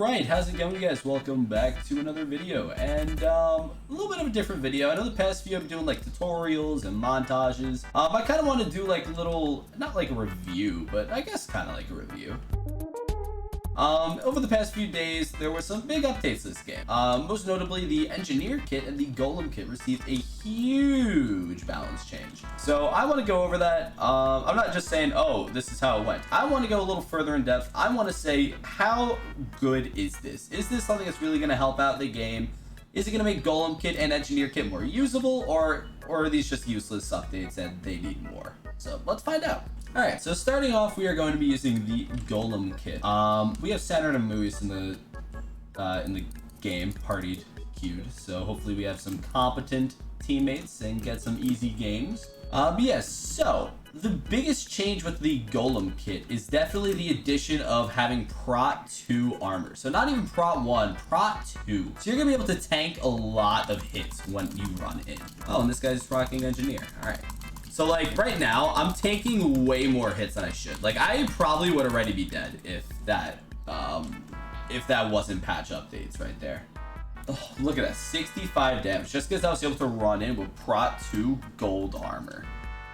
Alright, how's it going, guys? Welcome back to another video, and a little bit of a different video. I know the past few I've been doing like tutorials and montages. I kind of want to do like a little, not like a review, but I guess kind of like a review. Over the past few days, there were some big updates to this game. Most notably, the Engineer kit and the Golem kit received a huge balance change. So I want to go over that. I'm not just saying, oh, this is how it went. I want to go a little further in depth. I want to say, how good is this? Is this something that's really going to help out the game? Is it going to make Golem kit and Engineer kit more usable, or are these just useless updates and they need more? So let's find out. All right, so starting off, we are going to be using the Golem kit. We have Saturn and Moose in the game, partied, queued. So hopefully we have some competent teammates and get some easy games. But yes, so the biggest change with the Golem kit is definitely the addition of having Prot 2 armor. So not even Prot 1, Prot 2. So you're gonna be able to tank a lot of hits when you run in. Oh, and this guy's rocking Engineer. All right. So like right now, I'm taking way more hits than I should. Like I probably would already be dead if that wasn't patch updates right there. Oh, look at that, 65 damage just because I was able to run in with Prot 2 gold armor.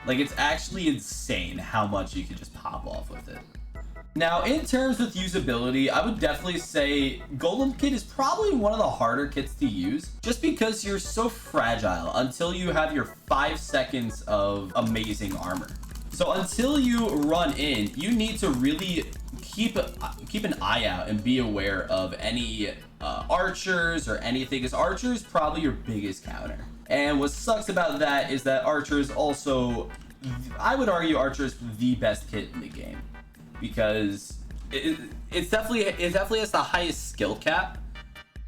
Like it's actually insane how much you can just pop off with it. Now, in terms of usability, I would definitely say Golem kit is probably one of the harder kits to use just because you're so fragile until you have your 5 seconds of amazing armor. So until you run in, you need to really keep an eye out and be aware of any archers or anything, because archer is probably your biggest counter. And what sucks about that is that archer is also, I would argue archer is the best kit in the game. Because it definitely has the highest skill cap,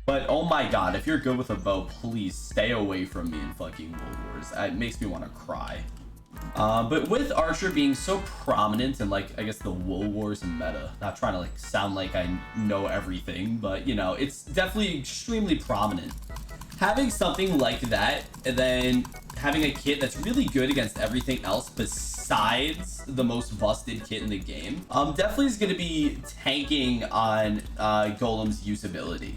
but oh my god, if you're good with a bow, please stay away from me in fucking World Wars. It makes me want to cry. But with archer being so prominent in like I guess the World Wars and meta, not trying to like sound like I know everything, but you know it's definitely extremely prominent. Having something like that, and then having a kit that's really good against everything else besides the most busted kit in the game, definitely is going to be tanking on Golem's usability,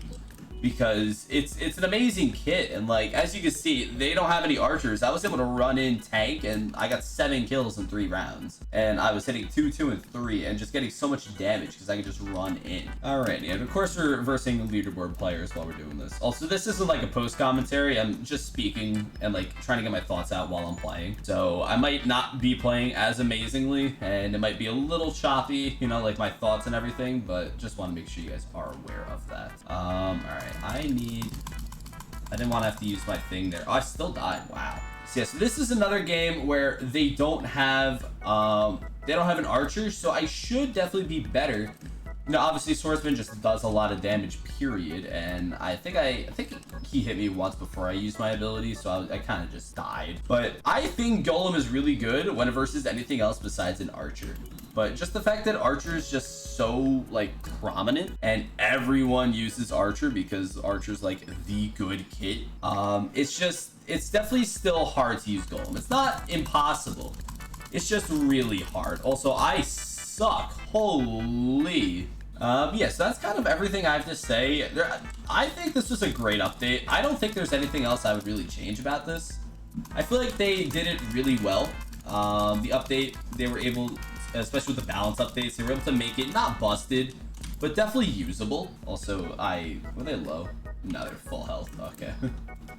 because it's an amazing kit. And like as you can see, they don't have any archers. I was able to run in tank and I got 7 kills in 3 rounds, and I was hitting 2, 2, and 3 and just getting so much damage because I could just run in. Alrighty, and of course we're versing leaderboard players while we're doing this. Also, this isn't like a post commentary. I'm just speaking and like trying to get my thoughts out while I'm playing, so I might not be playing as amazingly and it might be a little choppy, you know, like my thoughts and everything, but just want to make sure you guys are aware of that. Alright, I didn't want to have to use my thing there. Oh, I still died. Wow. So yeah, so this is another game where they don't have an archer, so I should definitely be better. You know, obviously swordsman just does a lot of damage, period, and I think he hit me once before I used my ability, so I kind of just died. But I think Golem is really good when it versus anything else besides an archer. But just the fact that archer is just so like prominent and everyone uses archer because archer's like the good kit, it's definitely still hard to use Golem. It's not impossible, it's just really hard. Also, I suck. Holy. Yeah, so that's kind of everything I have to say. I think this was a great update. I don't think there's anything else I would really change about this. I feel like they did it really well. The update, they were able, especially with the balance updates, they were able to make it not busted, but definitely usable. Also, were they low? No, they're full health. Okay.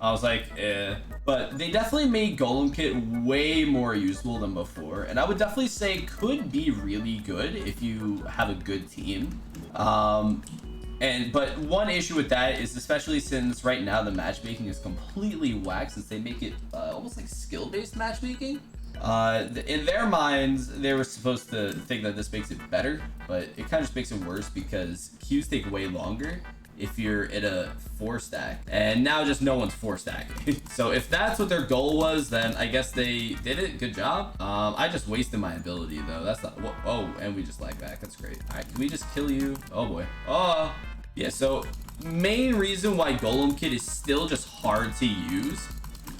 I was like, eh. But they definitely made Golem kit way more usable than before, and I would definitely say could be really good if you have a good team. But one issue with that is, especially since right now the matchmaking is completely whack, since they make it almost like skill-based matchmaking. In their minds, they were supposed to think that this makes it better, but it kind of just makes it worse because queues take way longer if you're in a 4-stack, and now just no one's 4-stacking. So if that's what their goal was, then I guess they did it. Good job. I just wasted my ability though. That's not, oh, and we just lag back. That's great. All right, can we just kill you? Oh boy. Oh yeah, so main reason why Golem kit is still just hard to use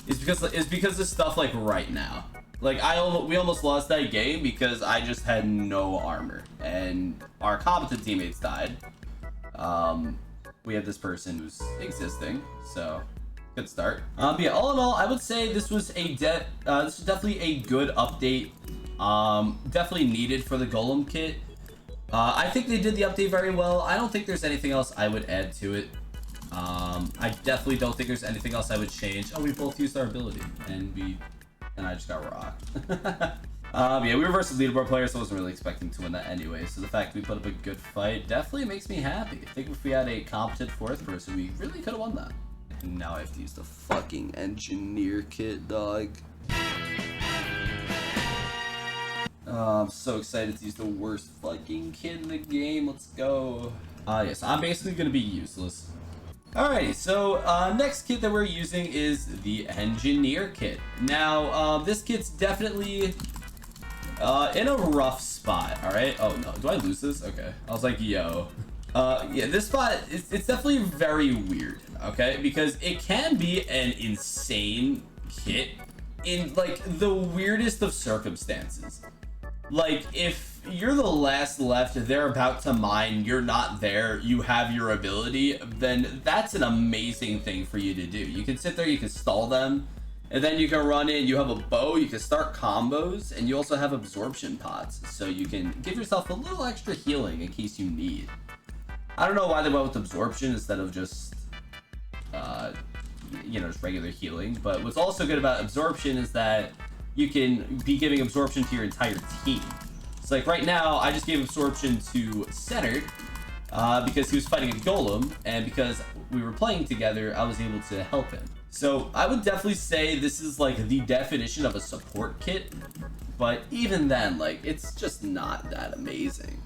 is because of stuff like right now. Like we almost lost that game because I just had no armor and our competent teammates died. We have this person who's existing, so good start. But yeah, all in all, I would say this was this was definitely a good update. Definitely needed for the Golem kit. I think they did the update very well. I don't think there's anything else I would add to it. I definitely don't think there's anything else I would change. Oh, we both used our ability, and I just got rocked. Yeah, we were versus leaderboard players, so I wasn't really expecting to win that anyway. So the fact that we put up a good fight definitely makes me happy. I think if we had a competent fourth person, we really could have won that. And now I have to use the fucking engineer kit, dog. I'm so excited to use the worst fucking kit in the game. Let's go. Yes, I'm basically gonna be useless. Alrighty, so next kit that we're using is the engineer kit. Now, this kit's definitely in a rough spot. All right. Oh no, do I lose this? Okay. I was like, yo. Yeah, this spot it's definitely very weird. Okay, because it can be an insane kit in like the weirdest of circumstances. Like if you're the last left, they're about to mine, you're not there, you have your ability, then that's an amazing thing for you to do. You can sit there, you can stall them, and then you can run in, you have a bow, you can start combos, and you also have absorption pots, so you can give yourself a little extra healing in case you need. I don't know why they went with absorption instead of just, you know, just regular healing, but what's also good about absorption is that you can be giving absorption to your entire team. So like right now, I just gave absorption to Centered because he was fighting a golem, and because we were playing together, I was able to help him. So I would definitely say this is like the definition of a support kit, but even then, like it's just not that amazing.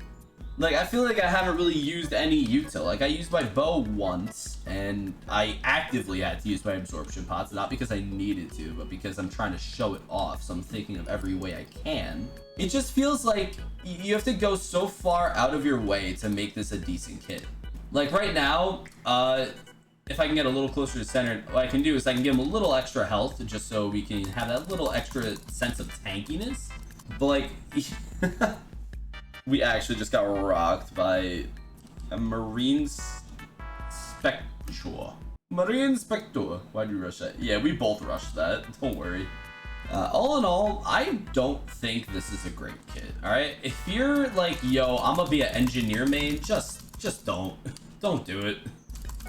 Like I feel like I haven't really used any util. Like I used my bow once, and I actively had to use my absorption pots, not because I needed to, but because I'm trying to show it off. So I'm thinking of every way I can. It just feels like you have to go so far out of your way to make this a decent kit. Like right now, if I can get a little closer to Center, what I can do is I can give him a little extra health just so we can have that little extra sense of tankiness. But like, we actually just got rocked by a Marine Spectre. Marine Spectre. Why'd you rush that? Yeah, we both rushed that. Don't worry. All in all, I don't think this is a great kit. All right, if you're like, yo, I'm gonna be an engineer main, just don't do it.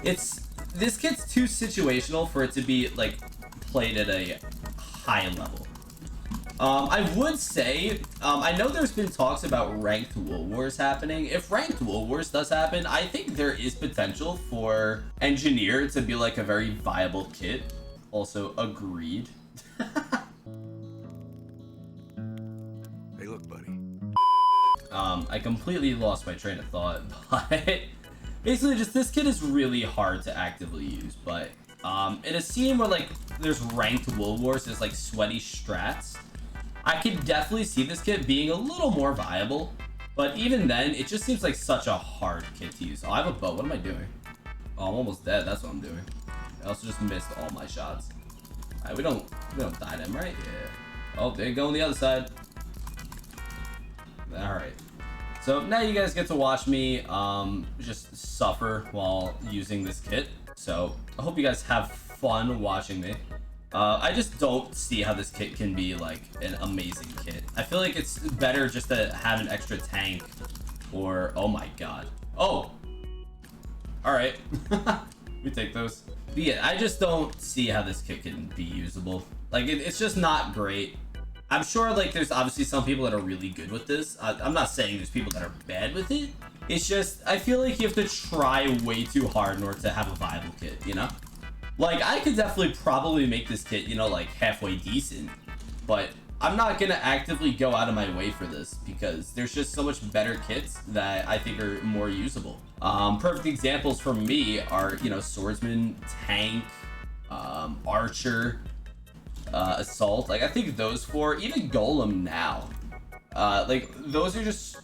This kit's too situational for it to be like played at a high level. I would say, I know there's been talks about ranked Wool Wars happening. If ranked Wool Wars does happen, I think there is potential for Engineer to be like a very viable kit. Also, agreed. Hey, look, buddy. I completely lost my train of thought, but basically just this kit is really hard to actively use, but in a scene where like there's ranked Wool Wars, there's like sweaty strats, I could definitely see this kit being a little more viable, but even then, it just seems like such a hard kit to use. Oh, I have a bow. What am I doing? Oh, I'm almost dead. That's what I'm doing. I also just missed all my shots. Alright, we don't die to him, right? Yeah. Oh, they go on the other side. Alright. So now you guys get to watch me just suffer while using this kit. So I hope you guys have fun watching me. I just don't see how this kit can be like an amazing kit. I feel like it's better just to have an extra tank or, oh my god. Oh! Alright. We take those. But yeah, I just don't see how this kit can be usable. Like, it's just not great. I'm sure like there's obviously some people that are really good with this. I'm not saying there's people that are bad with it. It's just, I feel like you have to try way too hard in order to have a viable kit, you know? Like, I could definitely probably make this kit, you know, like halfway decent, but I'm not gonna actively go out of my way for this because there's just so much better kits that I think are more usable. Perfect examples for me are, you know, Swordsman, Tank, Archer, Assault. Like, I think those four, even Golem now, like, those are just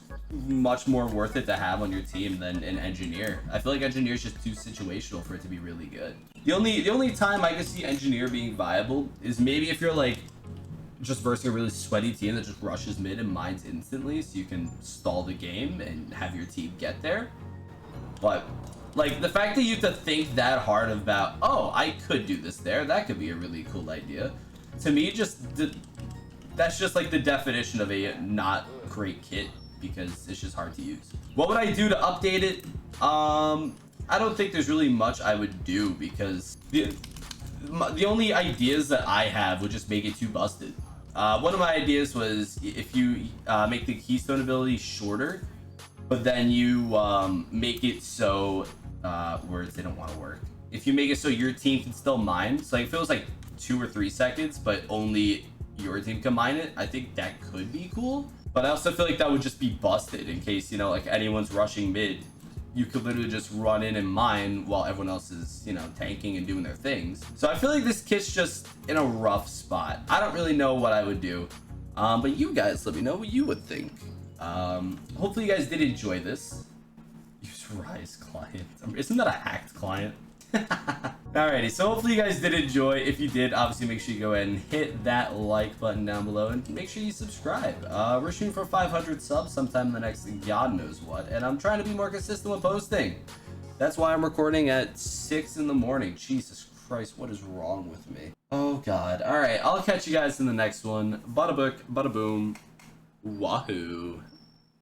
much more worth it to have on your team than an Engineer. I feel like Engineer is just too situational for it to be really good. The only time I can see Engineer being viable is maybe if you're like just versing a really sweaty team that just rushes mid and mines instantly, so you can stall the game and have your team get there. But like the fact that you have to think that hard about, oh, I could do this there, that could be a really cool idea. To me, that's just like the definition of a not great kit, because it's just hard to use. What would I do to update it? I don't think there's really much I would do, because the only ideas that I have would just make it too busted. One of my ideas was if you make the keystone ability shorter, but then you make it so words, they don't want to work. If you make it so your team can still mine, so like if it was like 2 or 3 seconds, but only your team can mine it, I think that could be cool. But I also feel like that would just be busted in case, you know, like anyone's rushing mid. You could literally just run in and mine while everyone else is, you know, tanking and doing their things. So I feel like this kit's just in a rough spot. I don't really know what I would do. But you guys let me know what you would think. Hopefully you guys did enjoy this. Use Rise client. Isn't that a hacked client? Alrighty, so hopefully you guys did enjoy. If you did, obviously make sure you go ahead and hit that like button down below and make sure you subscribe. We're shooting for 500 subs sometime in the next God knows what, and I'm trying to be more consistent with posting. That's why I'm recording at 6 in the morning. Jesus Christ, what is wrong with me? Oh God. Alright, I'll catch you guys in the next one. Bada book, bada boom, wahoo.